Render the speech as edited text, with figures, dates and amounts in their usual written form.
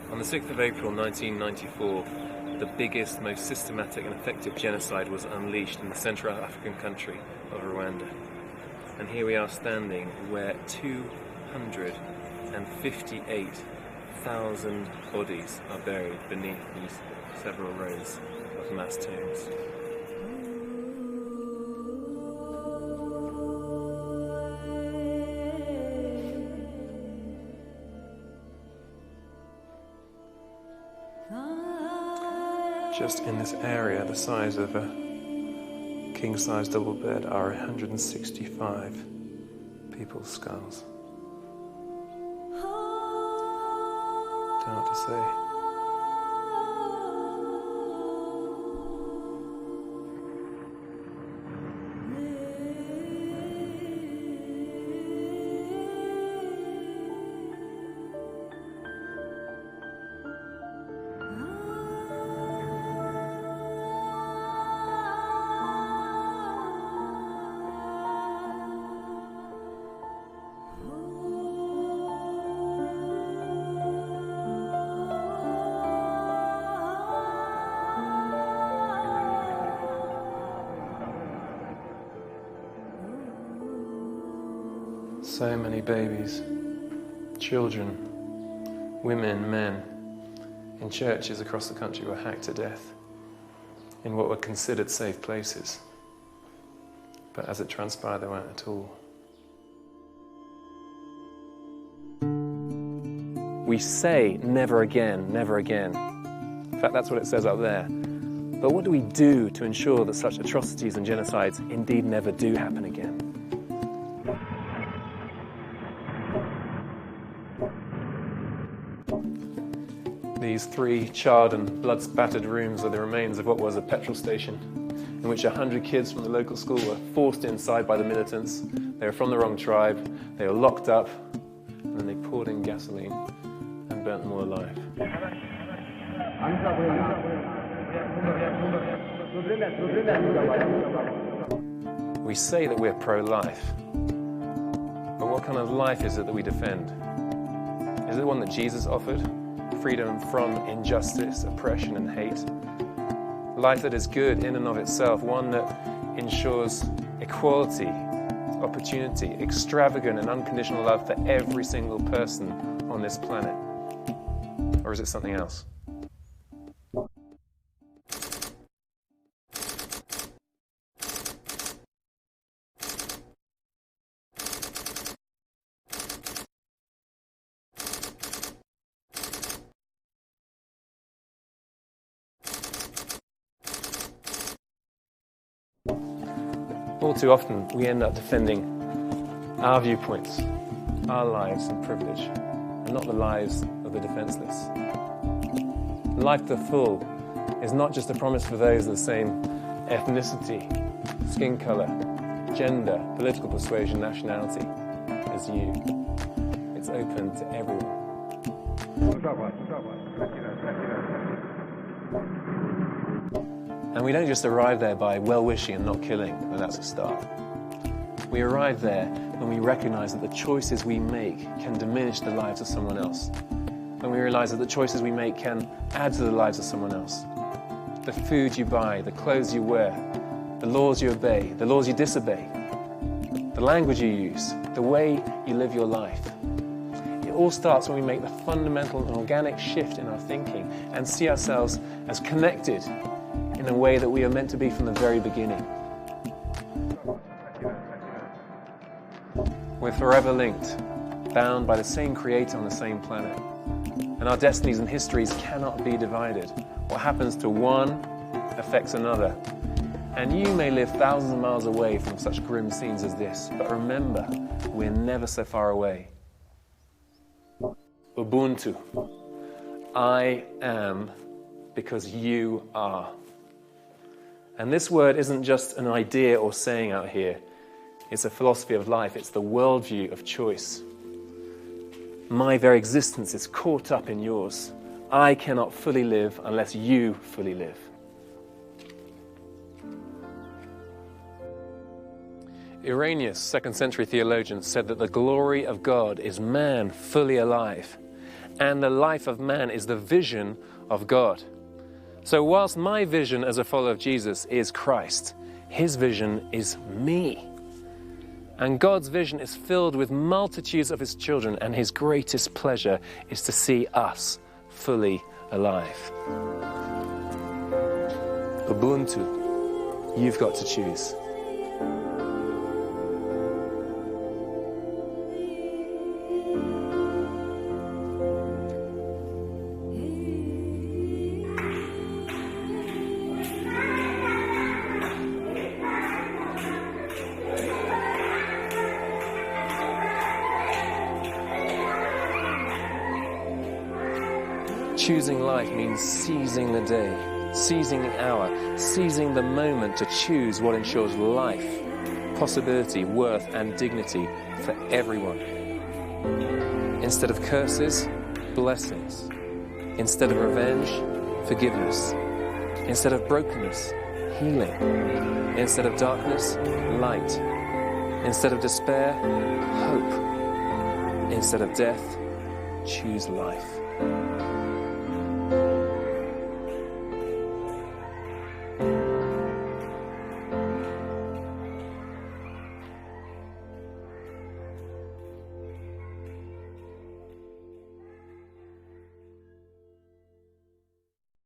On the 6th of April 1994, the biggest, most systematic and effective genocide was unleashed in the Central African country of Rwanda. And here we are standing where 258,000 bodies are buried beneath these several rows of mass tombs. Just in this area, the size of a king-size double bed, are 165 people's skulls. Don't know what to say. So many babies, children, women, men, in churches across the country were hacked to death in what were considered safe places. But as it transpired, they weren't at all. We say never again, never again. In fact, that's what it says up there. But what do we do to ensure that such atrocities and genocides indeed never do happen again? These three charred and blood-spattered rooms are the remains of what was a petrol station, in which 100 kids from the local school were forced inside by the militants. They were from the wrong tribe, they were locked up, and then they poured in gasoline and burnt them all alive. We say that we're pro-life, but what kind of life is it that we defend? Is it one that Jesus offered? Freedom from injustice, oppression and hate. Life that is good in and of itself, one that ensures equality, opportunity, extravagant and unconditional love for every single person on this planet. Or is it something else? All too often, we end up defending our viewpoints, our lives and privilege, and not the lives of the defenseless. Life to the full is not just a promise for those of the same ethnicity, skin color, gender, political persuasion, nationality as you. It's open to everyone. And we don't just arrive there by well-wishing and not killing, and that's a start. We arrive there when we recognize that the choices we make can diminish the lives of someone else. When we realize that the choices we make can add to the lives of someone else. The food you buy, the clothes you wear, the laws you obey, the laws you disobey, the language you use, the way you live your life. It all starts when we make the fundamental and organic shift in our thinking and see ourselves as connected in a way that we are meant to be from the very beginning. We're forever linked, bound by the same creator on the same planet. And our destinies and histories cannot be divided. What happens to one affects another. And you may live thousands of miles away from such grim scenes as this, but remember, we're never so far away. Ubuntu. I am because you are. And this word isn't just an idea or saying out here. It's a philosophy of life. It's the worldview of choice. My very existence is caught up in yours. I cannot fully live unless you fully live. Irenaeus, 2nd century theologian, said that the glory of God is man fully alive, and the life of man is the vision of God. So whilst my vision as a follower of Jesus is Christ, his vision is me. And God's vision is filled with multitudes of his children, and his greatest pleasure is to see us fully alive. Ubuntu, you've got to choose. Choosing life means seizing the day, seizing the hour, seizing the moment to choose what ensures life, possibility, worth, and dignity for everyone. Instead of curses, blessings. Instead of revenge, forgiveness. Instead of brokenness, healing. Instead of darkness, light. Instead of despair, hope. Instead of death, choose life.